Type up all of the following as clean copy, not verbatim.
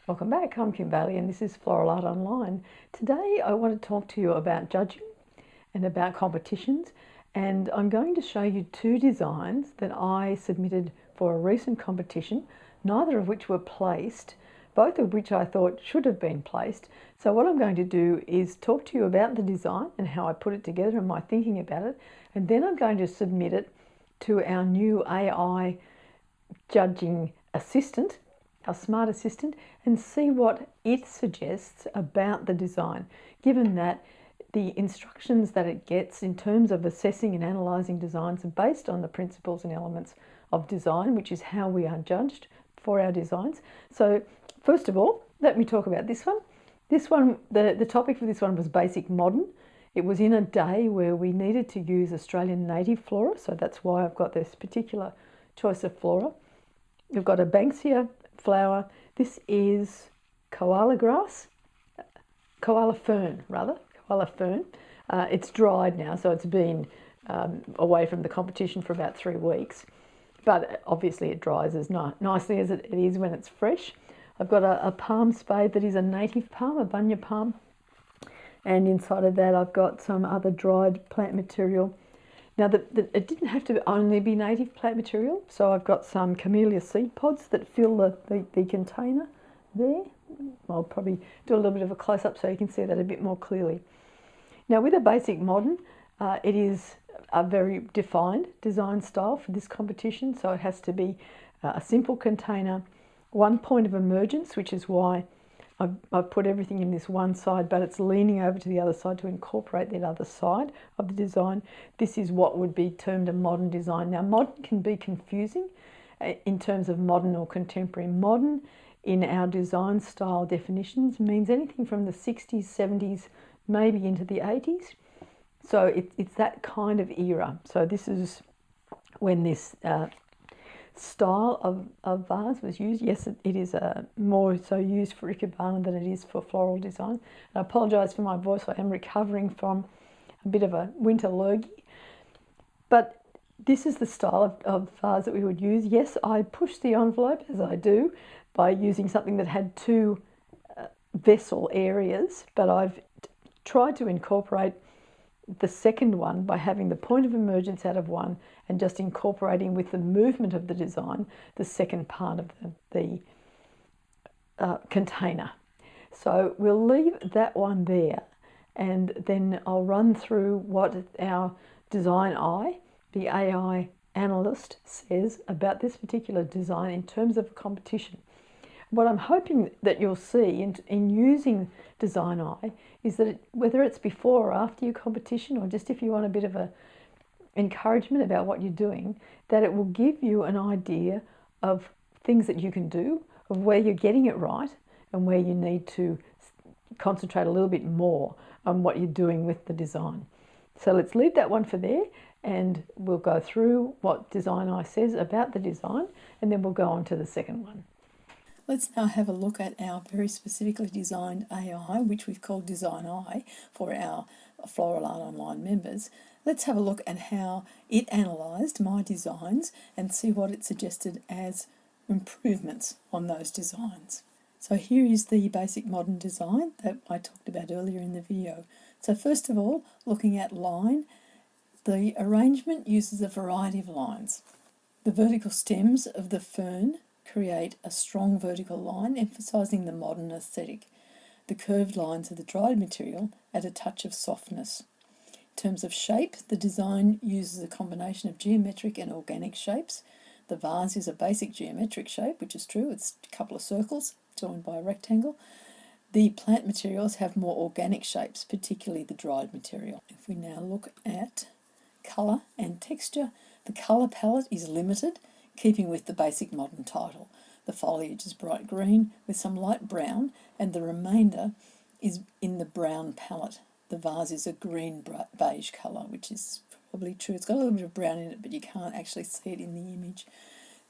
Welcome back, I'm Kim Bailey and this is Floral Art Online. Today I want to talk to you about judging and about competitions, and I'm going to show you two designs that I submitted for a recent competition, neither of which were placed, both of which I thought should have been placed. So what I'm going to do is talk to you about the design and how I put it together and my thinking about it, and then I'm going to submit it to our new AI judging assistant, our smart assistant, and see what it suggests about the design, given that the instructions that it gets in terms of assessing and analysing designs are based on the principles and elements of design, which is how we are judged for our designs. So first of all, let me talk about this one. This one, the topic for this one was basic modern. It was in a day where we needed to use Australian native flora, so that's why I've got this particular choice of flora. We've got a Banksia flower. This is koala grass, koala fern. It's dried now, so it's been away from the competition for about 3 weeks, but obviously it dries as nicely as it is when it's fresh. I've got a palm spade that is a native palm, a bunya palm, and inside of that I've got some other dried plant material. Now, it didn't have to only be native plant material, so I've got some camellia seed pods that fill the container there. I'll probably do a little bit of a close-up so you can see that a bit more clearly. Now, with a basic modern, it is a very defined design style for this competition, so it has to be a simple container, one point of emergence, which is why I've put everything in this one side, but it's leaning over to the other side to incorporate that other side of the design. This is what would be termed a modern design. Now, modern can be confusing in terms of modern or contemporary. Modern in our design style definitions means anything from the 60s, 70s, maybe into the 80s. So it's that kind of era. So this is when this style of vase was used. Yes, it is more so used for ikebana than it is for floral design. I apologise for my voice. I am recovering from a bit of a winter lurgy. But this is the style of vase that we would use. Yes, I pushed the envelope, as I do, by using something that had two vessel areas, but I've tried to incorporate the second one by having the point of emergence out of one and just incorporating with the movement of the design the second part of the container. So we'll leave that one there, and then I'll run through what our DesignEye, the AI analyst, says about this particular design in terms of a competition. What I'm hoping that you'll see in using DesignEye is that whether it's before or after your competition, or just if you want a bit of a encouragement about what you're doing, that it will give you an idea of things that you can do, of where you're getting it right and where you need to concentrate a little bit more on what you're doing with the design. So let's leave that one for there, and we'll go through what DesignEye says about the design, and then we'll go on to the second one. Let's now have a look at our very specifically designed AI, which we've called DesignEye for our Floral Art Online members. Let's have a look at how it analysed my designs and see what it suggested as improvements on those designs. So here is the basic modern design that I talked about earlier in the video. So first of all, looking at line, the arrangement uses a variety of lines. The vertical stems of the fern create a strong vertical line, emphasising the modern aesthetic. The curved lines of the dried material add a touch of softness. In terms of shape, the design uses a combination of geometric and organic shapes. The vase is a basic geometric shape, which is true. It's a couple of circles joined by a rectangle. The plant materials have more organic shapes, particularly the dried material. If we now look at colour and texture, the colour palette is limited, keeping with the basic modern title. The foliage is bright green with some light brown, and the remainder is in the brown palette. The vase is a green beige colour, which is probably true. It's got a little bit of brown in it, but you can't actually see it in the image.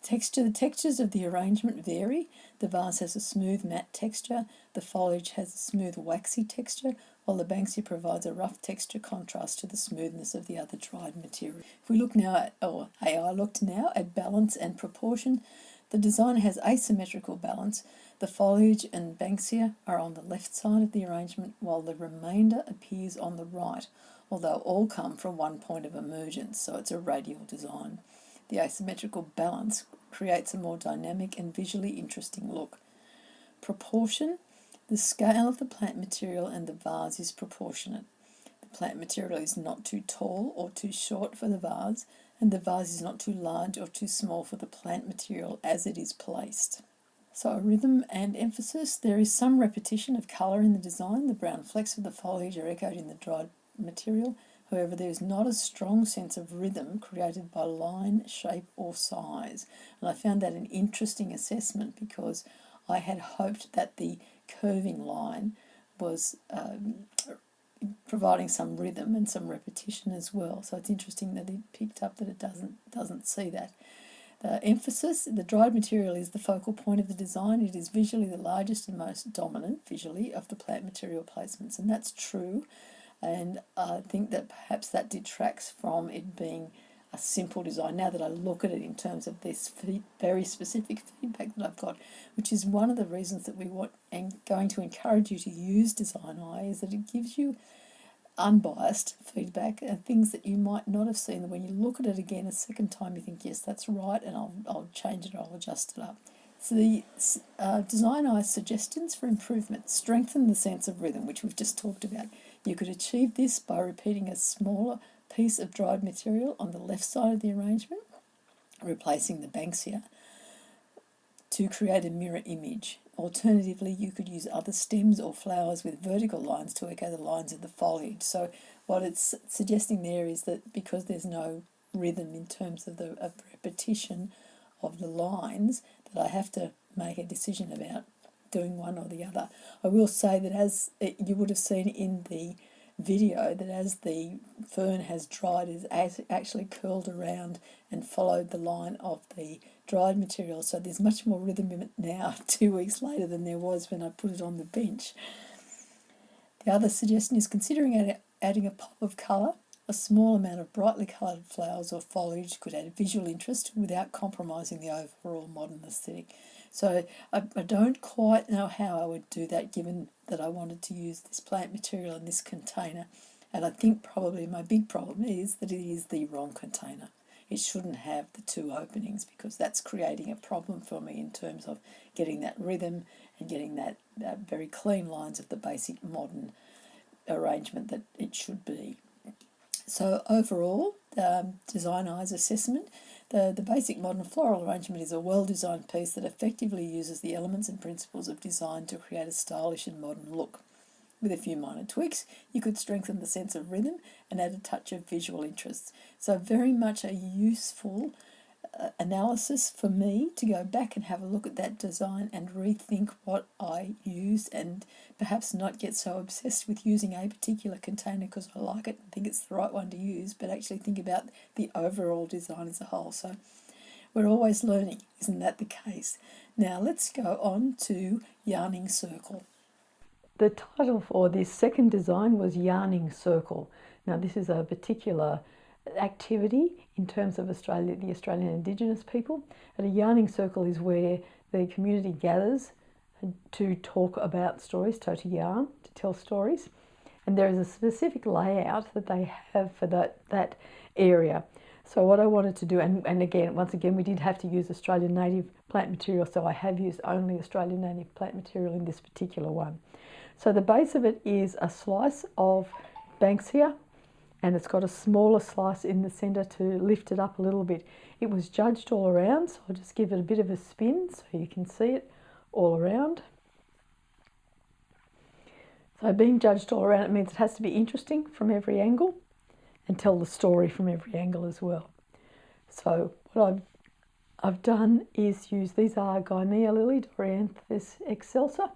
The textures of the arrangement vary. The vase has a smooth matte texture. The foliage has a smooth waxy texture, while the Banksia provides a rough texture contrast to the smoothness of the other dried material. If we look now at, or AI looked now at balance and proportion, The design has asymmetrical balance. The foliage and Banksia are on the left side of the arrangement, while the remainder appears on the right, although all come from one point of emergence, so it's a radial design. The asymmetrical balance creates a more dynamic and visually interesting look. Proportion. The scale of the plant material and the vase is proportionate. The plant material is not too tall or too short for the vase, and the vase is not too large or too small for the plant material as it is placed. So rhythm and emphasis. There is some repetition of colour in the design. The brown flecks of the foliage are echoed in the dried material. However, there is not a strong sense of rhythm created by line, shape or size. And I found that an interesting assessment because I had hoped that the curving line was providing some rhythm and some repetition as well. So it's interesting that it picked up that it doesn't see that. The emphasis, the dried material is the focal point of the design. It is visually the largest and most dominant visually of the plant material placements, and that's true. And I think that perhaps that detracts from it being a simple design now that I look at it in terms of this very specific feedback that I've got, which is one of the reasons that we want and going to encourage you to use DesignEye, is that it gives you unbiased feedback and things that you might not have seen. That when you look at it again a second time, you think, yes, that's right, and I'll change it, I'll adjust it up. So the DesignEye suggestions for improvement: strengthen the sense of rhythm, which we've just talked about. You could achieve this by repeating a smaller piece of dried material on the left side of the arrangement, replacing the Banksia, to create a mirror image. Alternatively, you could use other stems or flowers with vertical lines to echo the lines of the foliage. So what it's suggesting there is that because there's no rhythm in terms of the repetition of the lines, that I have to make a decision about doing one or the other. I will say that as you would have seen in the video, that as the fern has dried, it has actually curled around and followed the line of the dried material. So there's much more rhythm in it now, 2 weeks later, than there was when I put it on the bench. The other suggestion is considering adding a pop of colour. A small amount of brightly coloured flowers or foliage could add visual interest without compromising the overall modern aesthetic. So I don't quite know how I would do that, given that I wanted to use this plant material in this container. And I think probably my big problem is that it is the wrong container. It shouldn't have the two openings, because that's creating a problem for me in terms of getting that rhythm and getting that very clean lines of the basic modern arrangement that it should be. So overall, DesignEye's assessment: the basic modern floral arrangement is a well-designed piece that effectively uses the elements and principles of design to create a stylish and modern look. With a few minor tweaks, you could strengthen the sense of rhythm and add a touch of visual interest. So very much a useful analysis for me to go back and have a look at that design and rethink what I used, and perhaps not get so obsessed with using a particular container because I like it and think it's the right one to use, but actually think about the overall design as a whole. So we're always learning, isn't that the case? Now let's go on to Yarning Circle. The title for this second design was Yarning Circle. Now this is a particular activity in terms of Australia, the Australian Indigenous people. And a yarning circle is where the community gathers to talk about stories, to yarn, to tell stories. And there is a specific layout that they have for that area. So what I wanted to do, and again, once again, we did have to use Australian native plant material, so I have used only Australian native plant material in this particular one. So the base of it is a slice of Banksia, and it's got a smaller slice in the centre to lift it up a little bit. It was judged all around, so I'll just give it a bit of a spin so you can see it all around. So being judged all around, it means it has to be interesting from every angle and tell the story from every angle as well. So what I've done is use, these are Guinea lily, Dorianthus excelsa,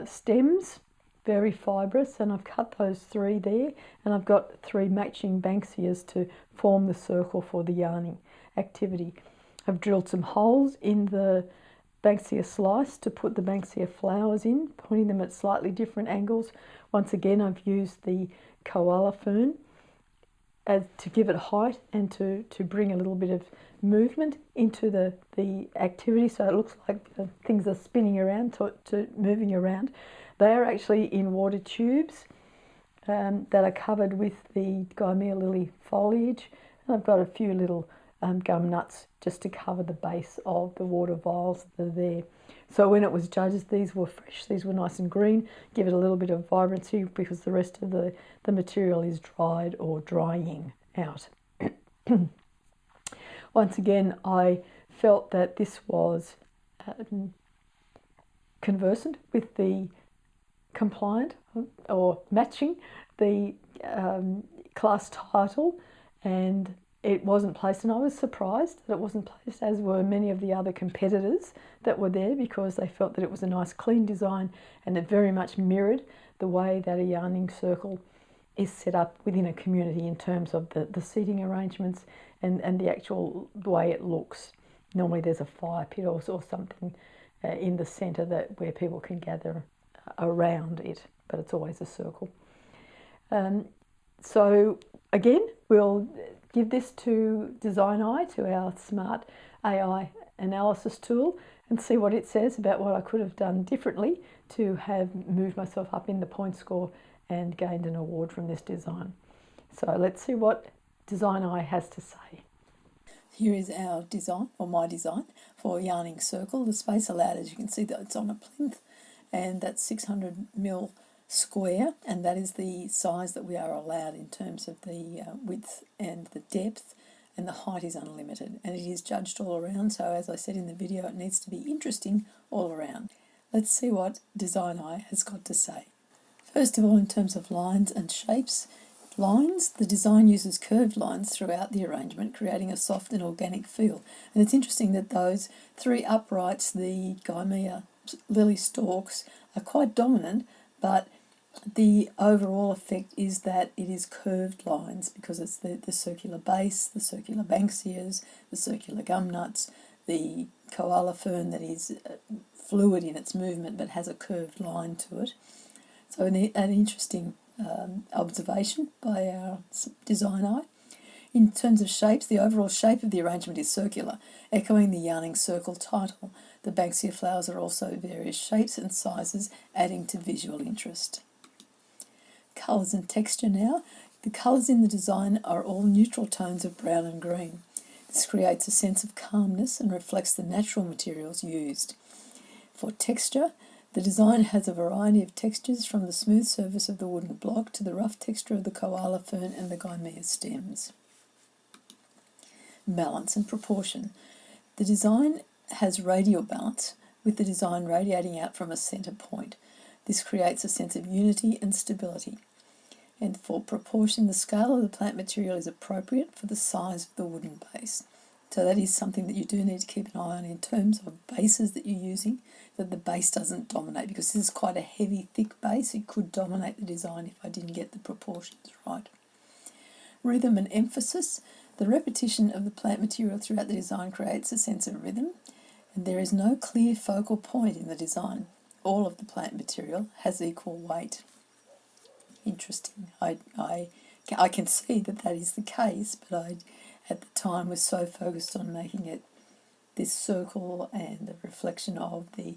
stems, very fibrous, and I've cut those 3 there, and I've got 3 matching Banksias to form the circle for the yarning activity. I've drilled some holes in the Banksia slice to put the Banksia flowers in, pointing them at slightly different angles. Once again, I've used the koala fern to give it height and to bring a little bit of movement into the activity, so it looks like things are spinning around, to moving around. They are actually in water tubes that are covered with the Gymea lily foliage. And I've got a few little gum nuts just to cover the base of the water vials that are there. So when it was judged, these were fresh, these were nice and green, give it a little bit of vibrancy, because the rest of the material is dried or drying out. Once again, I felt that this was conversant with the compliant or matching the class title, and it wasn't placed, and I was surprised that it wasn't placed, as were many of the other competitors that were there, because they felt that it was a nice clean design and it very much mirrored the way that a yarning circle is set up within a community in terms of the seating arrangements and the actual way it looks. Normally there's a fire pit or something in the centre where people can gather around it, but it's always a circle. So again, we'll give this to DesignEye, to our smart AI analysis tool, and see what it says about what I could have done differently to have moved myself up in the point score and gained an award from this design. So let's see what DesignEye has to say. Here is our design, or my design, for yarning circle. The space allowed, as you can see, that it's on a plinth, and that's 600mm square, and that is the size that we are allowed in terms of the width and the depth, and the height is unlimited, and it is judged all around. So as I said in the video, it needs to be interesting all around. Let's see what DesignEye has got to say. First of all, in terms of lines and shapes, the design uses curved lines throughout the arrangement, creating a soft and organic feel. And it's interesting that those three uprights, the Gymea lily stalks, are quite dominant, but the overall effect is that it is curved lines, because it's the circular base, the circular banksias, the circular gum nuts, the koala fern that is fluid in its movement but has a curved line to it. So an interesting observation by our DesignEye. In terms of shapes, the overall shape of the arrangement is circular, echoing the yarning circle title. The banksia flowers are also various shapes and sizes, adding to visual interest. Colours and texture now. The colours in the design are all neutral tones of brown and green. This creates a sense of calmness and reflects the natural materials used. For texture, the design has a variety of textures, from the smooth surface of the wooden block to the rough texture of the koala fern and the Gymea stems. Balance and proportion. The design has radial balance, with the design radiating out from a centre point. This creates a sense of unity and stability. And for proportion, the scale of the plant material is appropriate for the size of the wooden base. So that is something that you do need to keep an eye on in terms of bases that you're using, that the base doesn't dominate, because this is quite a heavy, thick base. It could dominate the design if I didn't get the proportions right. Rhythm and emphasis. The repetition of the plant material throughout the design creates a sense of rhythm, and there is no clear focal point in the design. All of the plant material has equal weight. Interesting. I can see that is the case, but I at the time was so focused on making it this circle and the reflection of the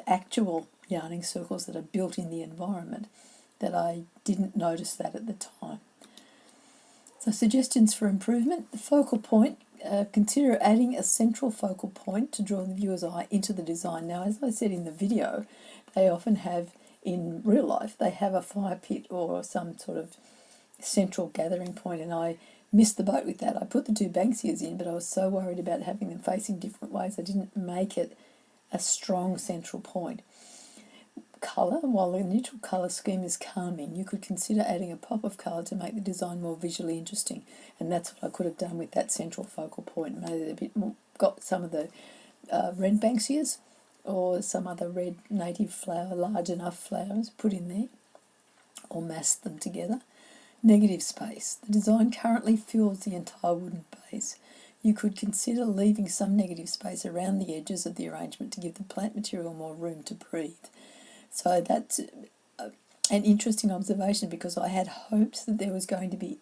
actual yarning circles that are built in the environment that I didn't notice that at the time. So suggestions for improvement. The focal point. Consider adding a central focal point to draw the viewer's eye into the design. Now, as I said in the video, they often have, in real life, they have a fire pit or some sort of central gathering point, and I missed the boat with that. I put the two banksias in, but I was so worried about having them facing different ways, I didn't make it a strong central point. Colour. While the neutral colour scheme is calming, you could consider adding a pop of colour to make the design more visually interesting, and that's what I could have done with that central focal point. Made it a bit more, got some of the red banksias or some other red native flower, large enough flowers, put in there, or massed them together. Negative space. The design currently fills the entire wooden base. You could consider leaving some negative space around the edges of the arrangement to give the plant material more room to breathe. So that's an interesting observation, because I had hoped that there was going to be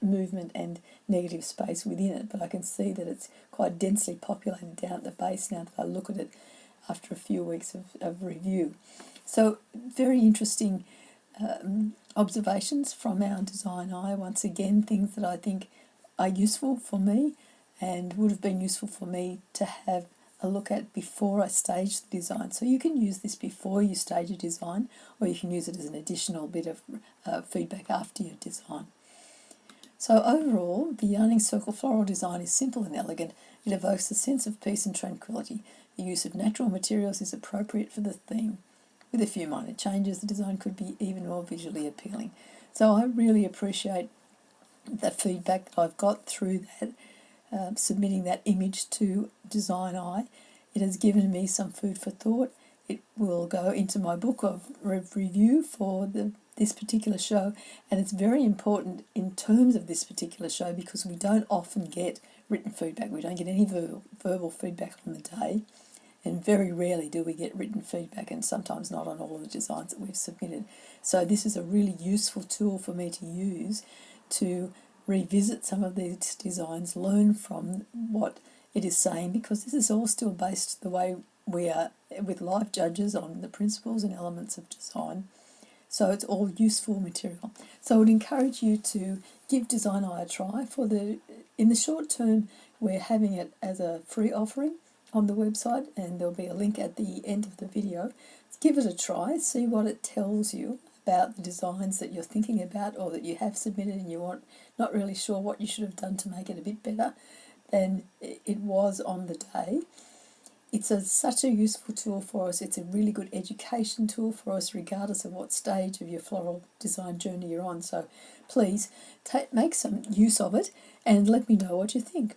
movement and negative space within it, but I can see that it's quite densely populated down at the base now that I look at it after a few weeks of review. So very interesting observations from our DesignEye. Once again, things that I think are useful for me and would have been useful for me to have a look at before I stage the design. So you can use this before you stage a design, or you can use it as an additional bit of feedback after your design. So overall, the yarning circle floral design is simple and elegant. It evokes a sense of peace and tranquility. The use of natural materials is appropriate for the theme. With a few minor changes, the design could be even more visually appealing. So I really appreciate the feedback that I've got through that, submitting that image to DesignEye. It has given me some food for thought. It will go into my book of review for this particular show, and it's very important in terms of this particular show because we don't often get written feedback. We don't get any verbal feedback on the day, and very rarely do we get written feedback, and sometimes not on all of the designs that we've submitted. So this is a really useful tool for me to use to revisit some of these designs, learn from what it is saying, because this is all still based the way we are with live judges on the principles and elements of design. So it's all useful material. So I would encourage you to give DesignEye a try. In the short term, we're having it as a free offering on the website, and there'll be a link at the end of the video. Give it a try, see what it tells you about the designs that you're thinking about or that you have submitted and you're not really sure what you should have done to make it a bit better than it was on the day. It's such a useful tool for us. It's a really good education tool for us regardless of what stage of your floral design journey you're on. So please make some use of it and let me know what you think.